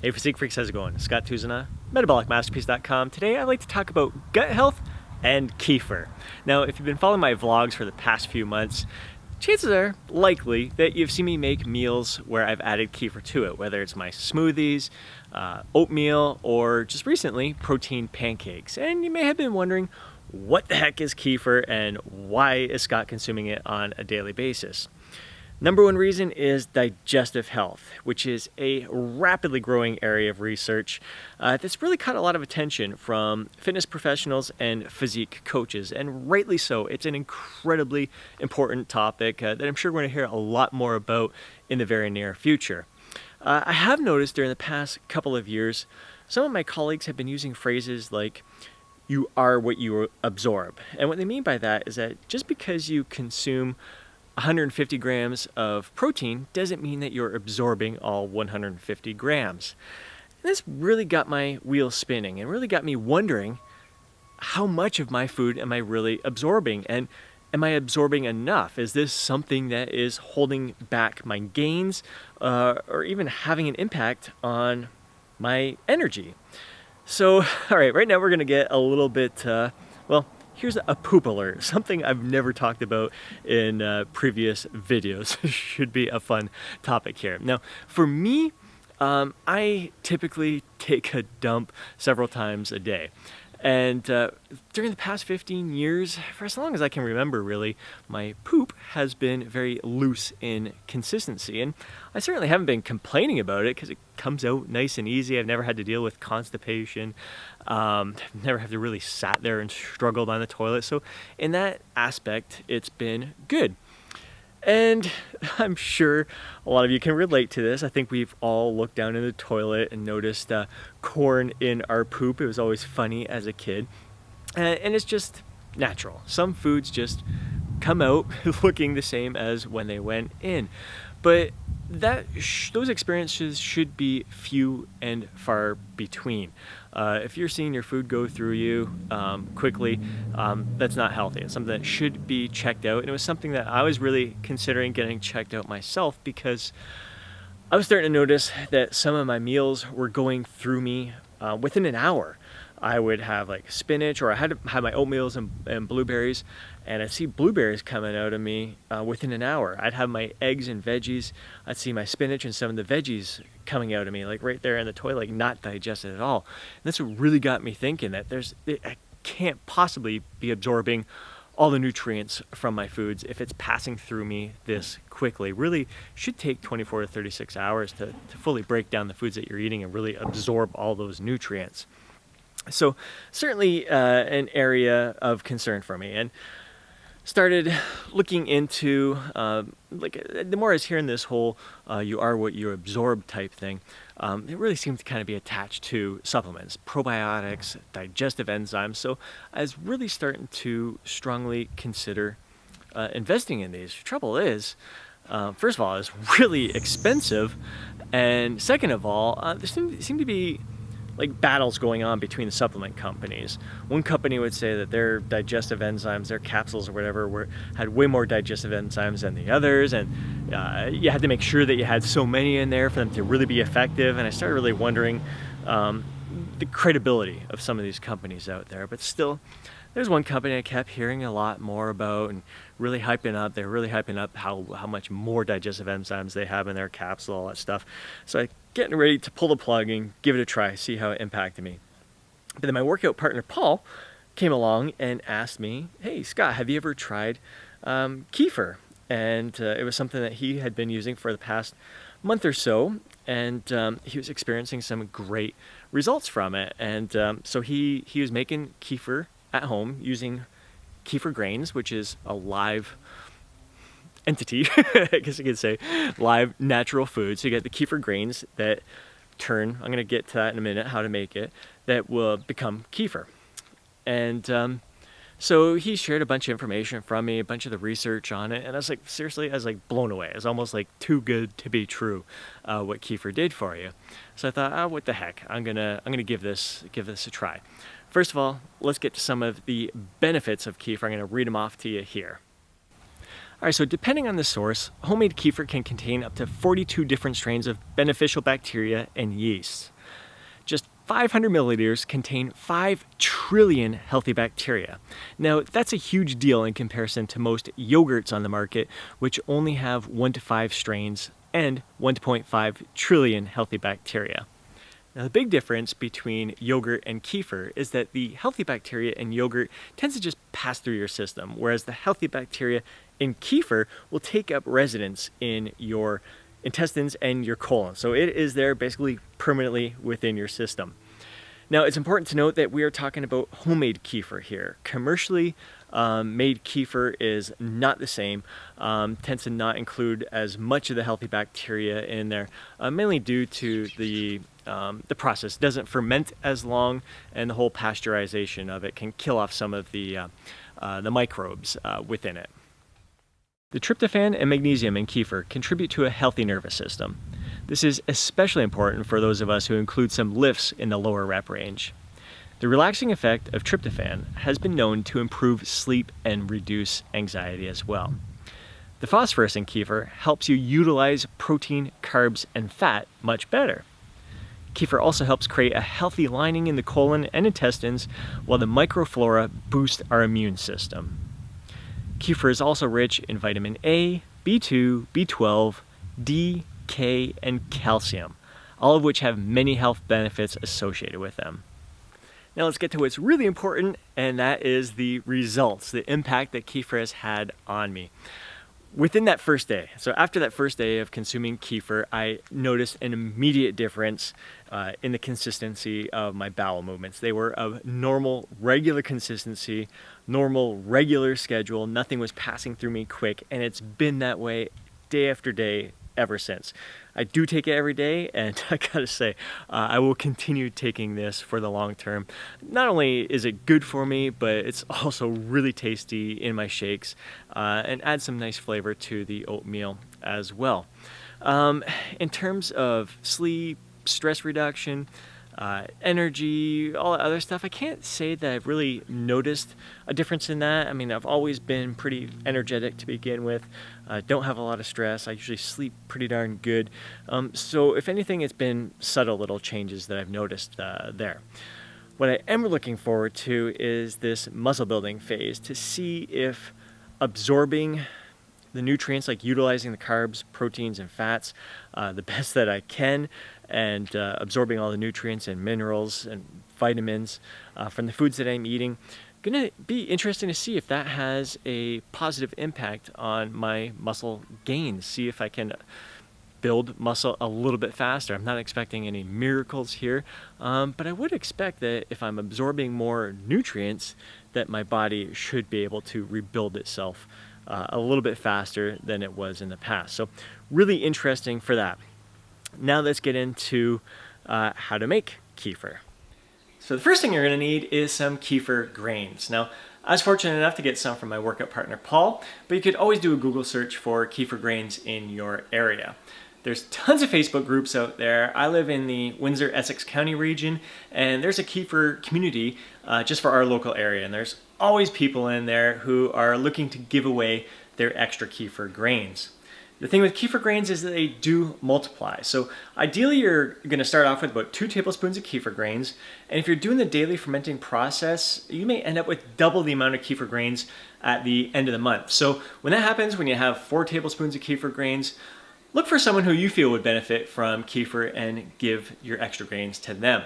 Hey Physique Freaks, how's it going? Scott Tuzana, MetabolicMasterpiece.com. Today I'd like to talk about gut health and kefir. Now, if you've been following my vlogs for the past few months, chances are likely that you've seen me make meals where I've added kefir to it, whether it's my smoothies, oatmeal, or just recently, protein pancakes. And you may have been wondering, what the heck is kefir and why is Scott consuming it on a daily basis? Number one reason is digestive health, which is a rapidly growing area of research that's really caught a lot of attention from fitness professionals and physique coaches, and rightly so. It's an incredibly important topic that I'm sure we're going to hear a lot more about in the very near future. I have noticed during the past couple of years, some of my colleagues have been using phrases like, "you are what you absorb." And what they mean by that is that just because you consume 150 grams of protein doesn't mean that you're absorbing all 150 grams. And this really got my wheels spinning and really got me wondering, how much of my food am I really absorbing? And am I absorbing enough? Is this something that is holding back my gains or even having an impact on my energy? So, all right now we're gonna get a little bit, here's a poop alert, something I've never talked about in previous videos. Should be a fun topic here. Now, for me, I typically take a dump several times a day. And during the past 15 years, for as long as I can remember really, my poop has been very loose in consistency. And I certainly haven't been complaining about it because it comes out nice and easy. I've never had to deal with constipation. Never have to really sat there and struggled on the toilet. So in that aspect, it's been good. And I'm sure a lot of you can relate to this. I think we've all looked down in the toilet and noticed corn in our poop. It was always funny as a kid. And it's just natural. Some foods just come out looking the same as when they went in. But those experiences should be few and far between. If you're seeing your food go through you quickly, that's not healthy. It's something that should be checked out. And it was something that I was really considering getting checked out myself, because I was starting to notice that some of my meals were going through me within an hour. I would have like spinach, or I had to have my oatmeals and blueberries, and I'd see blueberries coming out of me within an hour. I'd have my eggs and veggies. I'd see my spinach and some of the veggies coming out of me, like right there in the toilet, like not digested at all. And that's what really got me thinking that I can't possibly be absorbing all the nutrients from my foods if it's passing through me this quickly. Really should take 24 to 36 hours to fully break down the foods that you're eating and really absorb all those nutrients. So certainly an area of concern for me, and started looking into, the more I was hearing this whole you are what you absorb type thing, it really seemed to kind of be attached to supplements, probiotics, digestive enzymes. So I was really starting to strongly consider investing in these. The trouble is, first of all, it's really expensive, and second of all, there seem to be like battles going on between the supplement companies. One company would say that their digestive enzymes, their capsules or whatever, had way more digestive enzymes than the others, and you had to make sure that you had so many in there for them to really be effective. And I started really wondering the credibility of some of these companies out there. But still, there's one company I kept hearing a lot more about and really hyping up. They're really hyping up how much more digestive enzymes they have in their capsule, all that stuff. So I getting ready to pull the plug and give it a try, see how it impacted me. But then my workout partner, Paul, came along and asked me, "Hey, Scott, have you ever tried kefir?" And it was something that he had been using for the past month or so, and he was experiencing some great results from it. And so he was making kefir at home using kefir grains, which is a live entity, I guess you could say, live natural food. So you get the kefir grains that turn, I'm going to get to that in a minute, how to make it, that will become kefir. And so he shared a bunch of information from me, a bunch of the research on it, and I was like, seriously, I was like blown away. It was almost like too good to be true, what kefir did for you. So I thought, what the heck, I'm gonna give this a try. First of all, let's get to some of the benefits of kefir. I'm going to read them off to you here. All right, so depending on the source, homemade kefir can contain up to 42 different strains of beneficial bacteria and yeasts. Just 500 milliliters contain 5 trillion healthy bacteria. Now, that's a huge deal in comparison to most yogurts on the market, which only have 1 to 5 strains and 1.5 trillion healthy bacteria. Now, the big difference between yogurt and kefir is that the healthy bacteria in yogurt tends to just pass through your system, whereas the healthy bacteria in kefir will take up residence in your intestines and your colon. So it is there basically permanently within your system. Now, it's important to note that we are talking about homemade kefir here. Commercially made kefir is not the same, tends to not include as much of the healthy bacteria in there, mainly due to the process. It doesn't ferment as long, and the whole pasteurization of it can kill off some of the microbes within it. The tryptophan and magnesium in kefir contribute to a healthy nervous system. This is especially important for those of us who include some lifts in the lower rep range. The relaxing effect of tryptophan has been known to improve sleep and reduce anxiety as well. The phosphorus in kefir helps you utilize protein, carbs, and fat much better. Kefir also helps create a healthy lining in the colon and intestines, while the microflora boosts our immune system. Kefir is also rich in vitamin A, B2, B12, D, K, and calcium, all of which have many health benefits associated with them. Now let's get to what's really important, and that is the results, the impact that kefir has had on me. Within that first day, so after that first day of consuming kefir, I noticed an immediate difference in the consistency of my bowel movements. They were of normal, regular consistency, normal, regular schedule. Nothing was passing through me quick, and it's been that way day after day ever since. I do take it every day, and I gotta say, I will continue taking this for the long term. Not only is it good for me, but it's also really tasty in my shakes, and adds some nice flavor to the oatmeal as well. In terms of sleep, stress reduction, energy, all that other stuff, I can't say that I've really noticed a difference in that. I mean, I've always been pretty energetic to begin with. Don't have a lot of stress. I usually sleep pretty darn good. So if anything, it's been subtle little changes that I've noticed there. What I am looking forward to is this muscle building phase, to see if absorbing the nutrients, like utilizing the carbs, proteins, and fats the best that I can, and absorbing all the nutrients and minerals and vitamins from the foods that I'm eating. Gonna be interesting to see if that has a positive impact on my muscle gains, see if I can build muscle a little bit faster. I'm not expecting any miracles here, but I would expect that if I'm absorbing more nutrients, that my body should be able to rebuild itself a little bit faster than it was in the past. So really interesting for that. Now let's get into how to make kefir. So the first thing you're going to need is some kefir grains. Now, I was fortunate enough to get some from my workout partner Paul, but you could always do a Google search for kefir grains in your area. There's tons of Facebook groups out there. I live in the Windsor-Essex County region, and there's a kefir community just for our local area, and there's always people in there who are looking to give away their extra kefir grains. The thing with kefir grains is that they do multiply. So ideally you're going to start off with about 2 tablespoons of kefir grains, and if you're doing the daily fermenting process, you may end up with double the amount of kefir grains at the end of the month. So when that happens, when you have 4 tablespoons of kefir grains, look for someone who you feel would benefit from kefir and give your extra grains to them.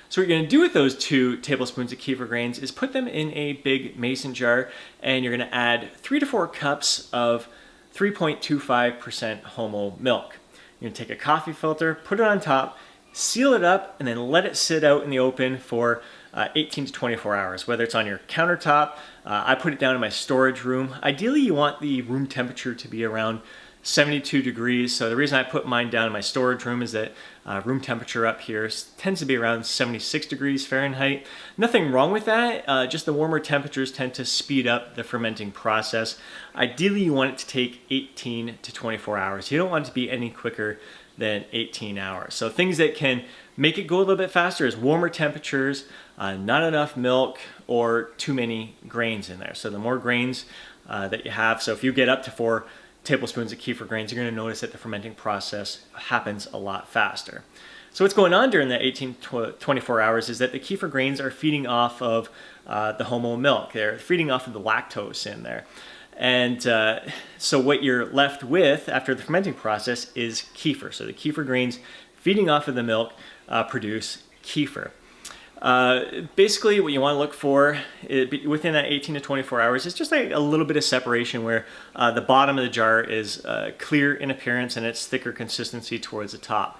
So what you're going to do with those 2 tablespoons of kefir grains is put them in a big mason jar, and you're going to add 3 to 4 cups of 3.25% whole oat milk. You're going to take a coffee filter, put it on top, seal it up, and then let it sit out in the open for 18 to 24 hours, whether it's on your countertop. I put it down in my storage room. Ideally, you want the room temperature to be around 72 degrees. So the reason I put mine down in my storage room is that room temperature up here tends to be around 76 degrees Fahrenheit. Nothing wrong with that, just the warmer temperatures tend to speed up the fermenting process. Ideally, you want it to take 18 to 24 hours. You don't want it to be any quicker than 18 hours. So things that can make it go a little bit faster is warmer temperatures, not enough milk, or too many grains in there. So the more grains that you have, so if you get up to 4 tablespoons of kefir grains, you're going to notice that the fermenting process happens a lot faster. So what's going on during the 18 to 24 hours is that the kefir grains are feeding off of the homo milk. They're feeding off of the lactose in there. And so what you're left with after the fermenting process is kefir. So the kefir grains feeding off of the milk produce kefir. Basically what you want to look for within that 18 to 24 hours is just like a little bit of separation where the bottom of the jar is clear in appearance and it's thicker consistency towards the top.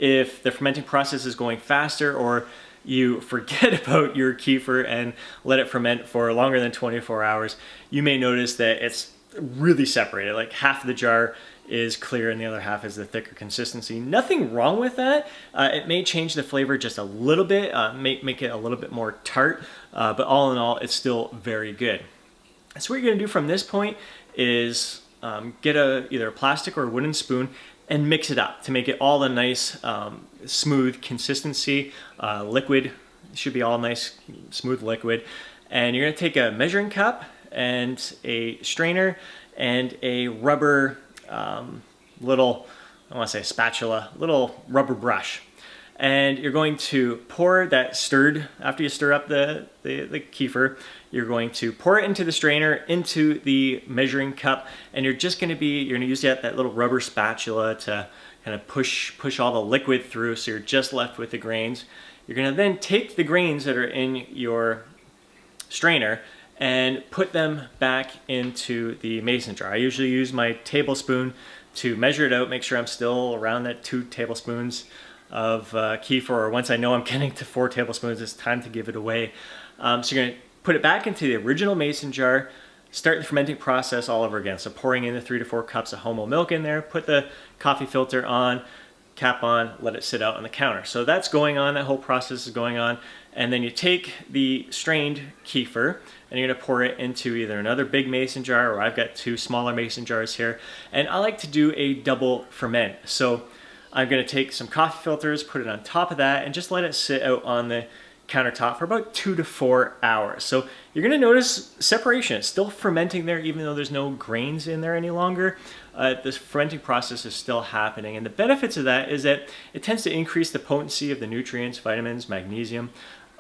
If the fermenting process is going faster, or you forget about your kefir and let it ferment for longer than 24 hours, you may notice that it's really separated. Like half of the jar is clear and the other half is the thicker consistency. Nothing wrong with that. It may change the flavor just a little bit, make it a little bit more tart, but all in all, it's still very good. So what you're gonna do from this point is get either a plastic or a wooden spoon and mix it up to make it all a nice smooth consistency. Liquid, it should be all nice smooth liquid. And you're gonna take a measuring cup and a strainer and a rubber little, I want to say a spatula, little rubber brush. And you're going to pour that after you stir up the kefir, you're going to pour it into the strainer, into the measuring cup, and you're going to use that little rubber spatula to kind of push all the liquid through, so you're just left with the grains. You're going to then take the grains that are in your strainer and put them back into the mason jar. I usually use my tablespoon to measure it out, make sure I'm still around that 2 tablespoons of kefir, or once I know I'm getting to 4 tablespoons, it's time to give it away. So you're going to put it back into the original mason jar, start the fermenting process all over again. So pouring in the 3 to 4 cups of homo milk in there, put the coffee filter on, cap on, let it sit out on the counter. So that's going on, that whole process is going on. And then you take the strained kefir and you're gonna pour it into either another big mason jar, or I've got 2 smaller mason jars here. And I like to do a double ferment. So I'm gonna take some coffee filters, put it on top of that, and just let it sit out on the countertop for about 2 to 4 hours. So you're gonna notice separation. It's still fermenting there, even though there's no grains in there any longer. This fermenting process is still happening. And the benefits of that is that it tends to increase the potency of the nutrients, vitamins, magnesium,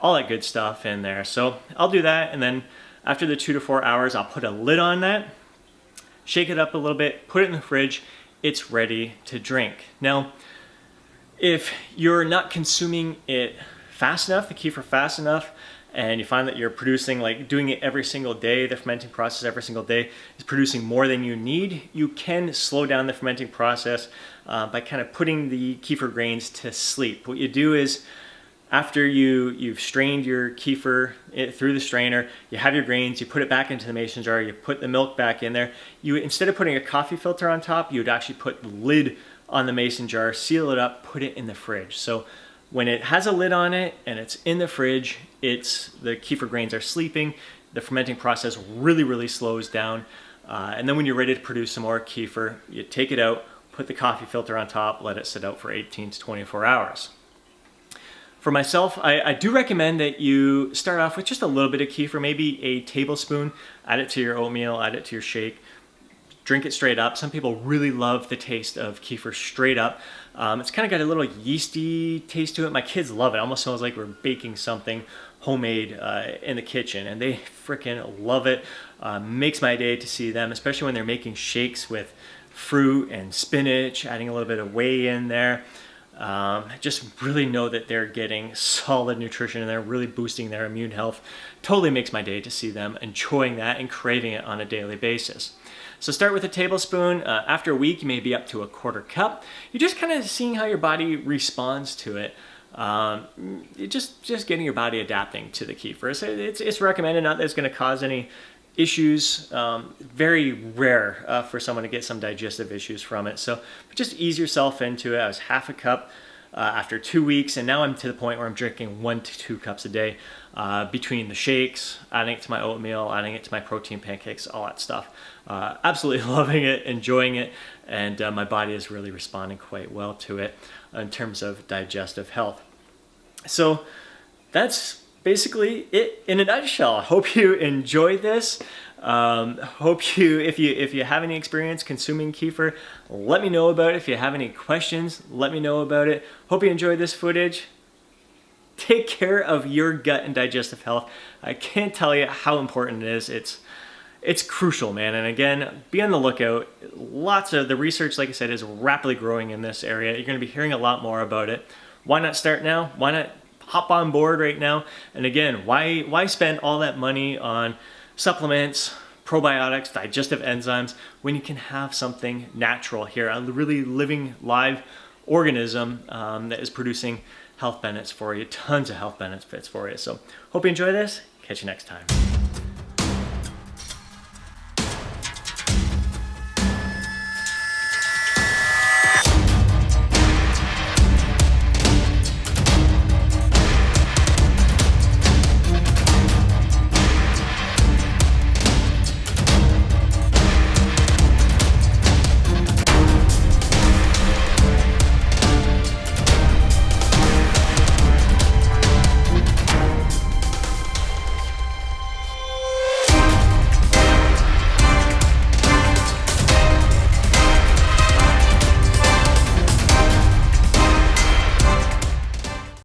all that good stuff in there. So I'll do that, and then after the 2 to 4 hours, I'll put a lid on that, shake it up a little bit, put it in the fridge. It's ready to drink. Now, if you're not consuming it fast enough, the kefir fast enough, and you find that you're producing, like doing it every single day, the fermenting process every single day is producing more than you need, you can slow down the fermenting process by kind of putting the kefir grains to sleep. What you do is, after you've strained your kefir through the strainer, you have your grains, you put it back into the mason jar, you put the milk back in there. Instead of putting a coffee filter on top, you would actually put the lid on the mason jar, seal it up, put it in the fridge. So when it has a lid on it and it's in the fridge, the kefir grains are sleeping, the fermenting process really, really slows down. And then when you're ready to produce some more kefir, you take it out, put the coffee filter on top, let it sit out for 18 to 24 hours. For myself, I do recommend that you start off with just a little bit of kefir, maybe a tablespoon, add it to your oatmeal, add it to your shake, drink it straight up. Some people really love the taste of kefir straight up. It's kind of got a little yeasty taste to it. My kids love it. It almost smells like we're baking something homemade in the kitchen, and they freaking love it. Makes my day to see them, especially when they're making shakes with fruit and spinach, adding a little bit of whey in there. Just really know that they're getting solid nutrition and they're really boosting their immune health. Totally makes my day to see them enjoying that and craving it on a daily basis. So start with a tablespoon. After a week, you may be up to a 1/4 cup. You're just kind of seeing how your body responds to it. Just getting your body adapting to the kefir. So it's recommended, not that it's going to cause any issues. Very rare for someone to get some digestive issues from it. So just ease yourself into it. I was 1/2 cup after 2 weeks, and now I'm to the point where I'm drinking 1 to 2 cups a day between the shakes, adding it to my oatmeal, adding it to my protein pancakes, all that stuff. Absolutely loving it, enjoying it, and my body is really responding quite well to it in terms of digestive health. So that's basically it in a nutshell. I hope you enjoyed this. Hope you, if you have any experience consuming kefir, let me know about it. If you have any questions, let me know about it. Hope you enjoyed this footage. Take care of your gut and digestive health. I can't tell you how important it is. It's crucial, man. And again, be on the lookout. Lots of the research, like I said, is rapidly growing in this area. You're going to be hearing a lot more about it. Why not start now? Why not hop on board right now? And again, why spend all that money on supplements, probiotics, digestive enzymes, when you can have something natural here, a really living, live organism that is producing health benefits for you, tons of health benefits for you. So hope you enjoy this. Catch you next time.